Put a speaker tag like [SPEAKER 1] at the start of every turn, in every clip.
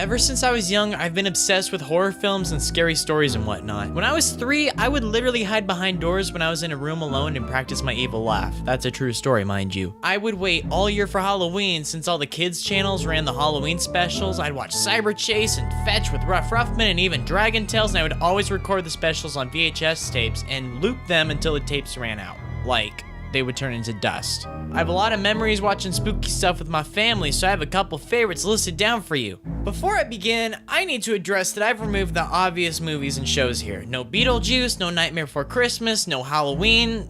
[SPEAKER 1] Ever since I was young, I've been obsessed with horror films and scary stories and whatnot. When I was 3, I would literally hide behind doors when I was in a room alone and practice my evil laugh. That's a true story, mind you. I would wait all year for Halloween since all the kids' channels ran the Halloween specials. I'd watch Cyber Chase and Fetch with Rough Ruffman and even Dragon Tales, and I would always record the specials on VHS tapes and loop them until the tapes ran out. Like, they would turn into dust. I have a lot of memories watching spooky stuff with my family, so I have a couple favorites listed down for you. Before I begin, I need to address that I've removed the obvious movies and shows here. No Beetlejuice, no Nightmare Before Christmas, no Halloween.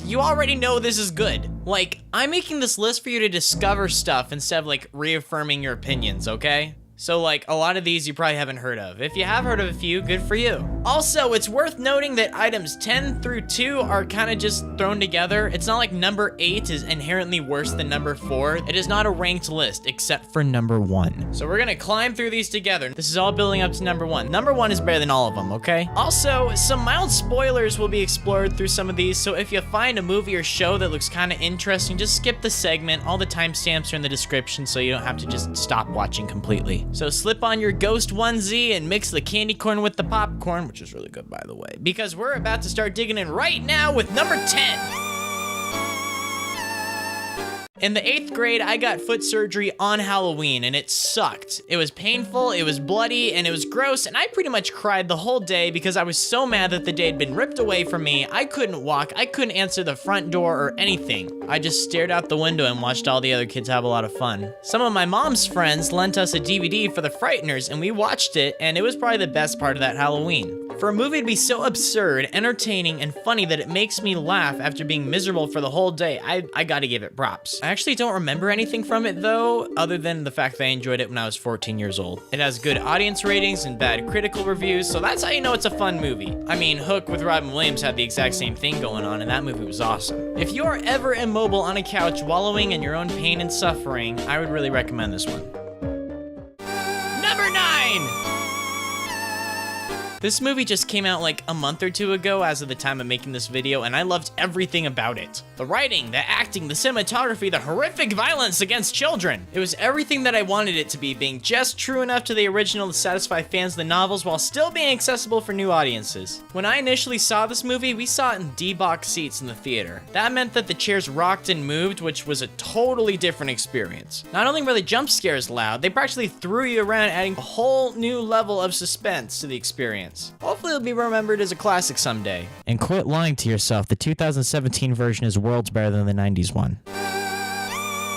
[SPEAKER 1] You already know this is good. Like, I'm making this list for you to discover stuff instead of like reaffirming your opinions, okay? So like, a lot of these you probably haven't heard of. If you have heard of a few, good for you. Also, it's worth noting that items 10 through 2 are kind of just thrown together. It's not like number 8 is inherently worse than number 4. It is not a ranked list, except for number 1. So we're gonna climb through these together. This is all building up to number 1. Number 1 is better than all of them, okay? Also, some mild spoilers will be explored through some of these, so if you find a movie or show that looks kind of interesting, just skip the segment. All the timestamps are in the description, so you don't have to just stop watching completely. So slip on your ghost onesie and mix the candy corn with the popcorn, which is really good, by the way, because we're about to start digging in right now with number 10. In the 8th grade, I got foot surgery on Halloween, and it sucked. It was painful, it was bloody, and it was gross, and I pretty much cried the whole day because I was so mad that the day had been ripped away from me. I couldn't walk, I couldn't answer the front door or anything. I just stared out the window and watched all the other kids have a lot of fun. Some of my mom's friends lent us a DVD for The Frighteners, and we watched it, and it was probably the best part of that Halloween. For a movie to be so absurd, entertaining, and funny that it makes me laugh after being miserable for the whole day, I gotta give it props. I actually don't remember anything from it though, other than the fact that I enjoyed it when I was 14 years old. It has good audience ratings and bad critical reviews, so that's how you know it's a fun movie. I mean, Hook with Robin Williams had the exact same thing going on, and that movie was awesome. If you are ever immobile on a couch wallowing in your own pain and suffering, I would really recommend this one. Number 9! This movie just came out like a month or 2 ago as of the time of making this video, and I loved everything about it. The writing, the acting, the cinematography, the horrific violence against children. It was everything that I wanted it to be, being just true enough to the original to satisfy fans of the novels while still being accessible for new audiences. When I initially saw this movie, we saw it in D-box seats in the theater. That meant that the chairs rocked and moved, which was a totally different experience. Not only were the jump scares loud, they practically threw you around, adding a whole new level of suspense to the experience. Hopefully it'll be remembered as a classic someday. And quit lying to yourself, the 2017 version is worlds better than the 90s one.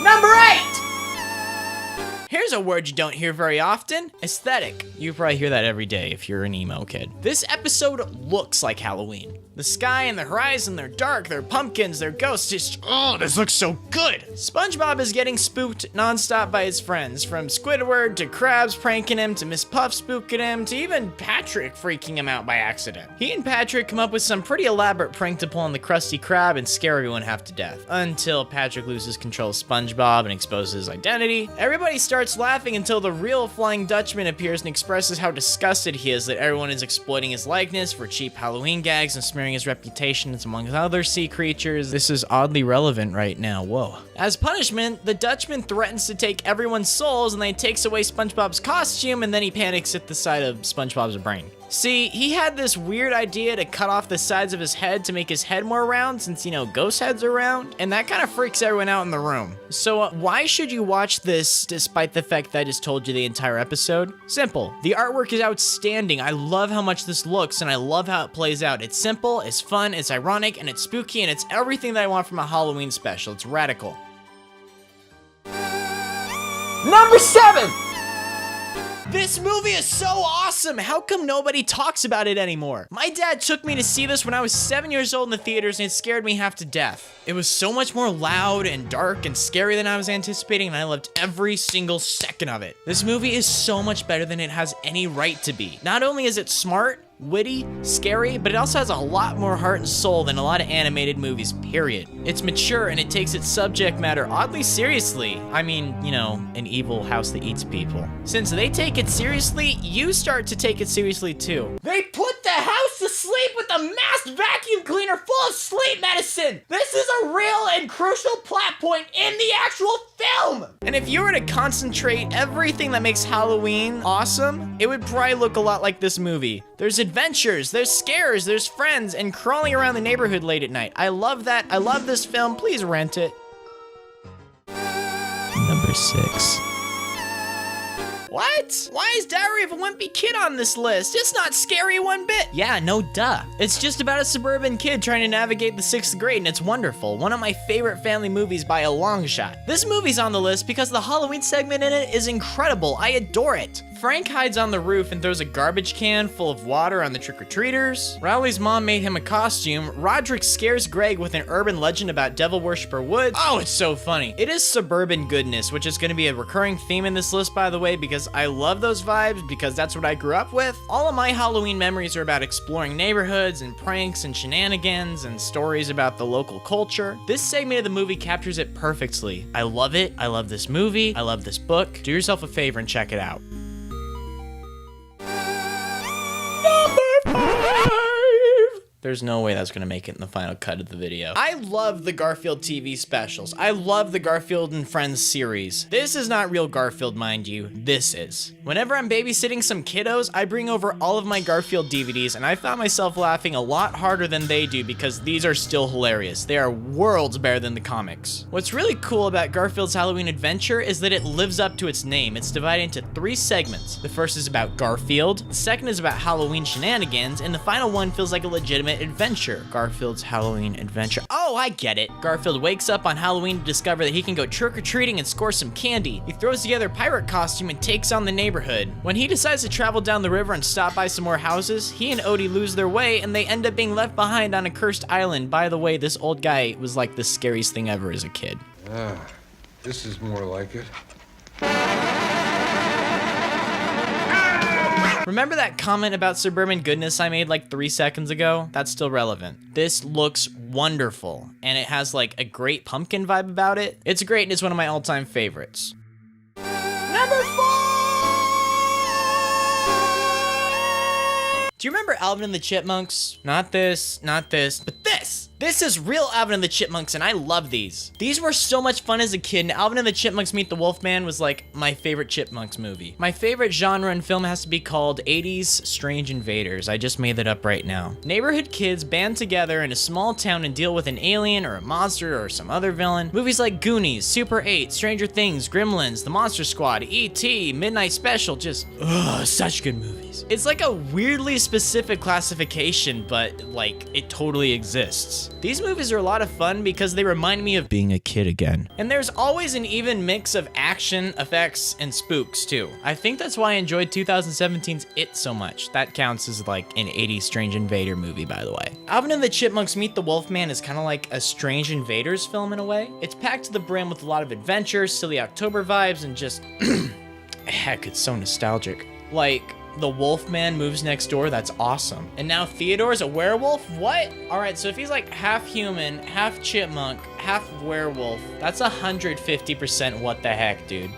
[SPEAKER 1] Number 8! Here's a word you don't hear very often, aesthetic. You probably hear that every day if you're an emo kid. This episode looks like Halloween. The sky and the horizon, they're dark, they're pumpkins, they're ghosts, this looks so good. SpongeBob is getting spooked nonstop by his friends, from Squidward to Krabs pranking him to Miss Puff spooking him to even Patrick freaking him out by accident. He and Patrick come up with some pretty elaborate prank to pull on the Krusty Krab and scare everyone half to death, until Patrick loses control of SpongeBob and exposes his identity. Everybody starts laughing until the real Flying Dutchman appears and expresses how disgusted he is that everyone is exploiting his likeness for cheap Halloween gags and smearing his reputation among other sea creatures. This is oddly relevant right now, whoa. As punishment, the Dutchman threatens to take everyone's souls and then he takes away SpongeBob's costume and then he panics at the sight of SpongeBob's brain. See, he had this weird idea to cut off the sides of his head to make his head more round since, ghost heads are round, and that kind of freaks everyone out in the room. So why should you watch this despite the fact that I just told you the entire episode? Simple. The artwork is outstanding. I love how much this looks and I love how it plays out. It's simple, it's fun, it's ironic, and it's spooky, and it's everything that I want from a Halloween special. It's radical. Number 7! This movie is so awesome! How come nobody talks about it anymore? My dad took me to see this when I was 7 years old in the theaters and it scared me half to death. It was so much more loud and dark and scary than I was anticipating, and I loved every single second of it. This movie is so much better than it has any right to be. Not only is it smart, witty, scary, but it also has a lot more heart and soul than a lot of animated movies, period. It's mature and it takes its subject matter oddly seriously. I mean, an evil house that eats people. Since they take it seriously, you start to take it seriously too. They put the house of asleep with a masked vacuum cleaner full of sleep medicine. This is a real and crucial plot point in the actual film. And if you were to concentrate everything that makes Halloween awesome, it would probably look a lot like this movie. There's adventures, there's scares, there's friends, and crawling around the neighborhood late at night. I love that. I love this film. Please rent it. Number 6. What? Why is Diary of a Wimpy Kid on this list? It's not scary one bit. Yeah, no duh. It's just about a suburban kid trying to navigate the 6th grade, and it's wonderful. One of my favorite family movies by a long shot. This movie's on the list because the Halloween segment in it is incredible. I adore it. Frank hides on the roof and throws a garbage can full of water on the trick-or-treaters. Rowley's mom made him a costume. Roderick scares Greg with an urban legend about Devil Worshipper Woods. Oh, it's so funny. It is suburban goodness, which is going to be a recurring theme in this list, by the way, because I love those vibes, because that's what I grew up with. All of my Halloween memories are about exploring neighborhoods and pranks and shenanigans and stories about the local culture. This segment of the movie captures it perfectly. I love it. I love this movie. I love this book. Do yourself a favor and check it out. There's no way that's gonna make it in the final cut of the video. I love the Garfield TV specials. I love the Garfield and Friends series. This is not real Garfield, mind you. This is. Whenever I'm babysitting some kiddos, I bring over all of my Garfield DVDs, and I found myself laughing a lot harder than they do because these are still hilarious. They are worlds better than the comics. What's really cool about Garfield's Halloween Adventure is that it lives up to its name. It's divided into 3 segments. The first is about Garfield, the second is about Halloween shenanigans, and the final one feels like a legitimate adventure. Garfield's Halloween Adventure. Oh, I get it. Garfield wakes up on Halloween to discover that he can go trick-or-treating and score some candy. He throws together a pirate costume and takes on the neighborhood. When he decides to travel down the river and stop by some more houses, he and Odie lose their way and they end up being left behind on a cursed island. By the way, this old guy was like the scariest thing ever as a kid.
[SPEAKER 2] This is more like it.
[SPEAKER 1] Remember that comment about suburban goodness I made like 3 seconds ago? That's still relevant. This looks wonderful, and it has like a great pumpkin vibe about it. It's great, and it's one of my all-time favorites. Number 4! Do you remember Alvin and the Chipmunks? Not this, but this! This is real Alvin and the Chipmunks, and I love these. These were so much fun as a kid, and Alvin and the Chipmunks Meet the Wolfman was like my favorite Chipmunks movie. My favorite genre in film has to be called 80s Strange Invaders. I just made that up right now. Neighborhood kids band together in a small town and deal with an alien or a monster or some other villain. Movies like Goonies, Super 8, Stranger Things, Gremlins, The Monster Squad, E.T., Midnight Special, just, such good movies. It's like a weirdly specific classification, but like, it totally exists. These movies are a lot of fun because they remind me of being a kid again. And there's always an even mix of action, effects, and spooks too. I think that's why I enjoyed 2017's It so much. That counts as like an 80s Strange Invader movie, by the way. Alvin and the Chipmunks Meet the Wolfman is kind of like a Strange Invaders film in a way. It's packed to the brim with a lot of adventure, silly October vibes, and just, heck, it's so nostalgic. Like, the Wolfman moves next door, that's awesome. And now Theodore's a werewolf? What? Alright, so if he's like half human, half chipmunk, half werewolf, that's 150% what the heck, dude.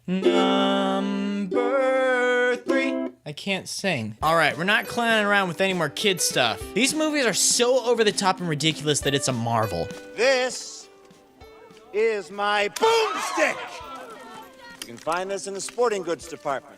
[SPEAKER 1] Number 3. I can't sing. Alright, we're not clowning around with any more kid stuff. These movies are so over the top and ridiculous that it's a marvel.
[SPEAKER 3] This is my boomstick. You can find this in the sporting goods department.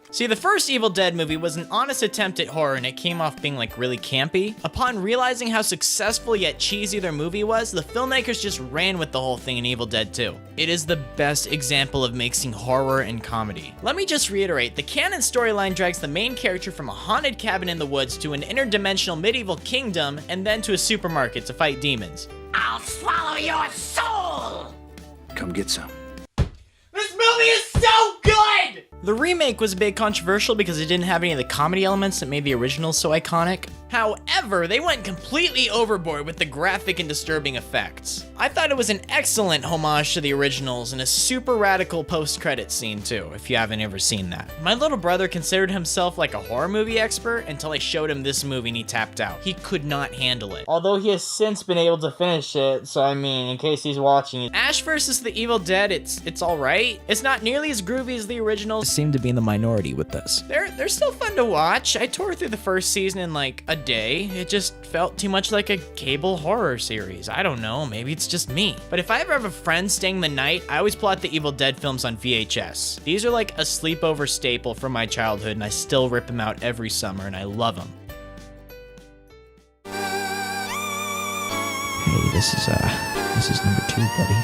[SPEAKER 1] See, the first Evil Dead movie was an honest attempt at horror, and it came off being like really campy. Upon realizing how successful yet cheesy their movie was, the filmmakers just ran with the whole thing in Evil Dead 2. It is the best example of mixing horror and comedy. Let me just reiterate, the canon storyline drags the main character from a haunted cabin in the woods to an interdimensional medieval kingdom, and then to a supermarket to fight demons.
[SPEAKER 4] I'll swallow your soul!
[SPEAKER 2] Come get some.
[SPEAKER 1] This movie is so good! The remake was a bit controversial because it didn't have any of the comedy elements that made the original so iconic. However, they went completely overboard with the graphic and disturbing effects. I thought it was an excellent homage to the originals and a super radical post-credit scene too, if you haven't ever seen that. My little brother considered himself like a horror movie expert until I showed him this movie and he tapped out. He could not handle it.
[SPEAKER 5] Although he has since been able to finish it, so I mean, in case he's watching it.
[SPEAKER 1] Ash vs. the Evil Dead, it's alright. It's not nearly as groovy as the originals. Seem to be in the minority with this. They're still fun to watch. I tore through the first season in like a day. It just felt too much like a cable horror series. I don't know, maybe it's just me. But if I ever have a friend staying the night, I always pull out the Evil Dead films on VHS. These are like a sleepover staple from my childhood, and I still rip them out every summer, and I love them. Hey, this is number 2, buddy.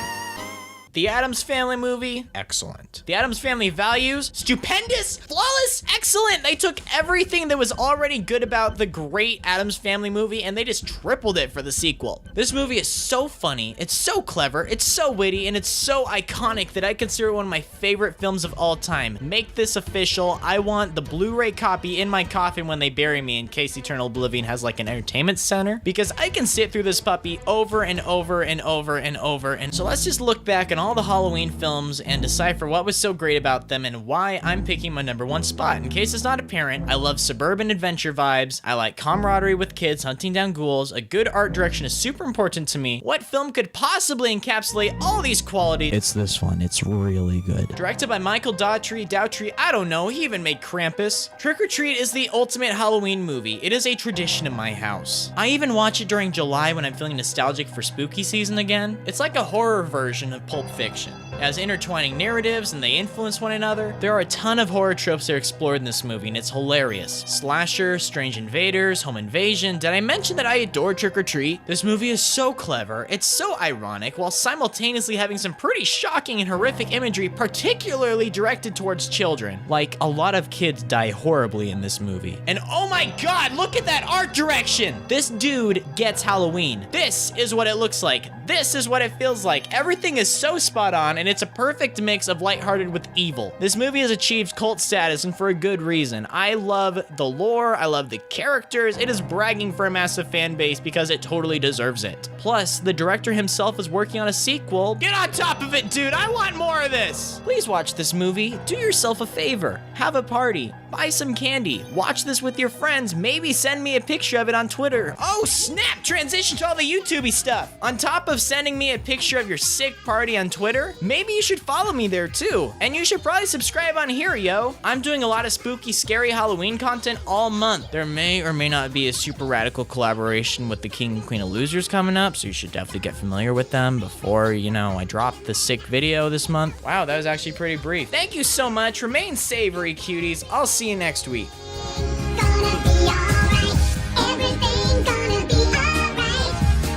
[SPEAKER 1] The Addams Family movie, excellent. The Addams Family values, stupendous, flawless, excellent. They took everything that was already good about the great Addams Family movie and they just tripled it for the sequel. This movie is so funny, it's so clever, it's so witty, and it's so iconic that I consider it one of my favorite films of all time. Make this official. I want the Blu-ray copy in my coffin when they bury me in case Eternal Oblivion has like an entertainment center, because I can sit through this puppy over and over and over and over. And so let's just look back on all the Halloween films and decipher what was so great about them and why I'm picking my number 1 spot. In case it's not apparent, I love suburban adventure vibes, I like camaraderie with kids hunting down ghouls, a good art direction is super important to me. What film could possibly encapsulate all these qualities? It's this one, it's really good. Directed by Michael Dowtry, I don't know, he even made Krampus. Trick or Treat is the ultimate Halloween movie. It is a tradition in my house. I even watch it during July when I'm feeling nostalgic for spooky season again. It's like a horror version of Pulp Fiction. It has intertwining narratives and they influence one another. There are a ton of horror tropes that are explored in this movie and it's hilarious. Slasher, strange invaders, home invasion. Did I mention that I adore Trick or Treat? This movie is so clever, it's so ironic, while simultaneously having some pretty shocking and horrific imagery, particularly directed towards children. Like, a lot of kids die horribly in this movie. And oh my god, look at that art direction! This dude gets Halloween. This is what it looks like. This is what it feels like. Everything is so spot on, and it's a perfect mix of lighthearted with evil. This movie has achieved cult status, and for a good reason. I love the lore, I love the characters, it is bragging for a massive fan base because it totally deserves it. Plus, the director himself is working on a sequel. Get on top of it, dude, I want more of this! Please watch this movie, do yourself a favor, have a party, buy some candy, watch this with your friends, maybe send me a picture of it on Twitter. Oh snap, transition to all the YouTubey stuff. On top of sending me a picture of your sick party on Twitter, maybe you should follow me there too. And you should probably subscribe on here, yo. I'm doing a lot of spooky, scary Halloween content all month. There may or may not be a super radical collaboration with the King and Queen of Losers coming up, so you should definitely get familiar with them before, you know, I drop the sick video this month. Wow, that was actually pretty brief. Thank you so much. Remain savory, cuties. I'll see you next week.
[SPEAKER 6] Gonna be alright. Everything gonna be alright.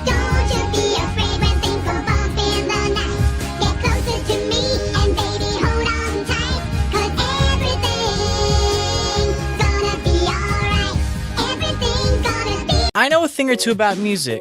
[SPEAKER 6] Don't you be afraid when things go bump in the night. Get closer to me and baby hold on tight. 'Cause everything's gonna be alright. Everything's gonna be.
[SPEAKER 1] I know a thing or two about music.